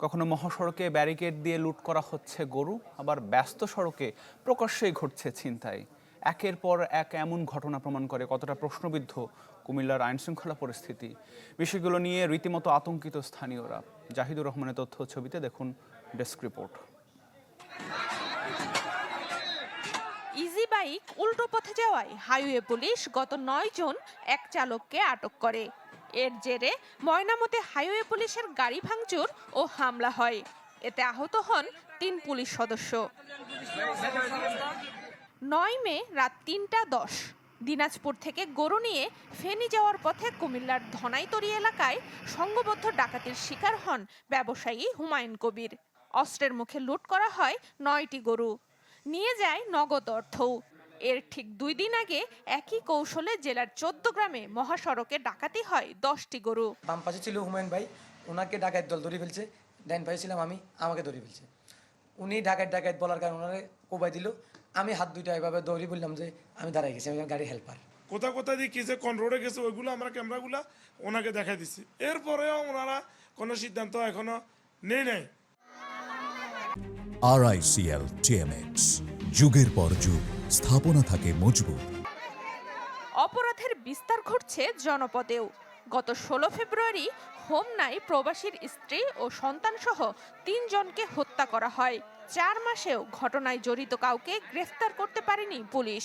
কখনো মহাসড়কে ব্যারিকেড দিয়ে লুট করা হচ্ছে গরু, আবার ব্যস্ত সড়কে প্রকাশ্যেই ঘটছে ছিনতাই। একের পর এক এমন ঘটনা প্রমাণ করে কতটা প্রশ্নবিদ্ধ কুমিল্লার আইনশৃঙ্খলা পরিস্থিতি। বিষয়গুলো নিয়ে রীতিমতো আতঙ্কিত স্থানীয়রা। জাহিদুর রহমানের তথ্য ছবিতে দেখুন ডেস্ক রিপোর্ট। ইজি বাইক উল্টো পথে যাওয়ায় হাইওয়ে পুলিশ গত ৯ জুন এক চালককে আটক করে। এর জেরে ময়নামতি হাইওয়ে পুলিশের গাড়ি ভাঙচুর ও হামলা হয়। এতে আহত হন ৩ পুলিশ সদস্য। ৯ মে রাত ৩টা ১০ দিনাজপুর থেকে গরু নিয়ে ফেনী যাওয়ার পথে কুমিল্লার ধনাইতরি এলাকায় সংঘবদ্ধ ডাকাতির শিকার হন ব্যবসায়ী হুমায়ুন কবির। অস্ত্রের মুখে লুট করা হয় ৯টি গরু, নিয়ে যায় নগদ অর্থও। এর ঠিক ২ দিন আগে একই কৌশলে জেলার ১৪ গ্রামে মহাসড়কে ডাকাতি হয় ১০টি গরু। বাম পাশে ছিল হুমায়ুন ভাই, ওনাকে ডাকাত দল ধরে ফেলছে। ডাইন পাশে ছিলাম আমি, আমাকে ধরে ফেলছে। উনি ডাকাত বলার কারণে ওনারে কোবাই দিল। আমি হাত দুইটা এভাবে দৌড়ি বললাম যে আমি দাঁড়াই গেছি, আমি গাড়ি হেল্পার। কোথায় দিয়ে কিসে কোন রোডে গেছে ওইগুলো আমরা ক্যামেরাগুলো ওনাকে দেখাই দিচ্ছি। এরপরেও ওনারা কোনো সিদ্ধান্ত এখনো নেই। RICL TMX, যুগের পর যুগ স্থাপনা থাকে মজবুত। অপরাধের বিস্তার ঘটছে জনপদেও। গত ১৬ ফেব্রুয়ারি হোমনায় প্রবাসীর স্ত্রী ও সন্তানসহ ৩ জনকে হত্যা করা হয়। ৪ মাসেও ঘটনায় জড়িত কাউকে গ্রেফতার করতে পারেনি পুলিশ।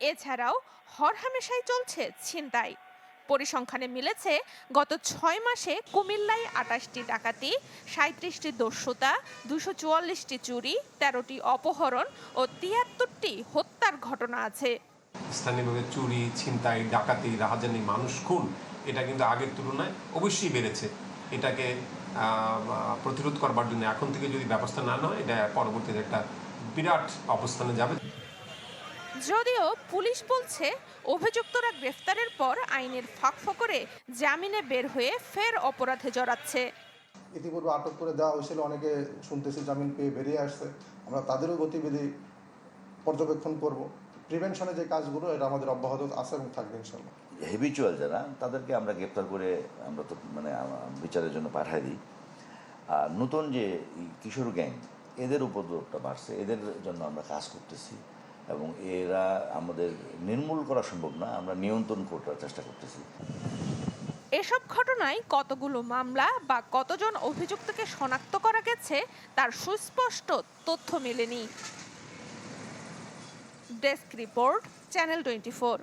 এছাড়াও হরহামেশাই চলছে ছিনতাই। পরিসংখ্যানে মিলেছে গত ৬ মাসে কুমিল্লায় ২৮টি ডাকাতি, ৩৭টি দস্যুতা, ২৪৪টি চুরি, ১৩টি অপহরণ ও ৭৩টি হত্যার ঘটনা আছে। স্থানীয়ভাবে চুরি, ছিনতাই, ডাকাতি, রাহাজানি, মানুষ খুন এটা কিন্তু আগের তুলনায় অবশ্যই বেড়েছে। এটাকে প্রতিরোধ করবার জন্য এখন থেকে যদি ব্যবস্থা না নেয়, এটা পরবর্তীতে একটা বিরাট অবস্থানে যাবে। যদিও পুলিশ বলছে অভিযুক্তরা গ্রেফতারের পর আইনের ফাঁকফোকরে জামিনে বের হয়ে ফের অপরাধে জড়াচ্ছে। ইতিপূর্বে আটক করে দেওয়া হয়েছিল, অনেকে শুনতেছি জামিন পেয়ে বেরিয়ে আসছে। আমরা তাদেরও গতিবিধি পর্যবেক্ষণ করব। প্রিভেনশনে যে কাজগুলো এটা আমাদের অব্যাহত আছে এবং থাকবে ইনশাল্লাহ। হেবিচুয়াল যারা তাদেরকে আমরা গ্রেপ্তার করে আমরা তো বিচারের জন্য পাঠাই দিই। আর নতুন যে কিশোর গ্যাং এদের উপদ্রবটা বাড়ছে, এদের জন্য আমরা কাজ করতেছি এবং এরা আমাদের নির্মূল করা সম্ভব না, আমরা নিয়ন্ত্রণ করার চেষ্টা করতেছি। এসব ঘটনায় কতগুলো মামলা বা কতজন অভিযুক্তকে শনাক্ত করা গেছে তার সুস্পষ্ট তথ্য মেলেনি। Desk report, channel 24।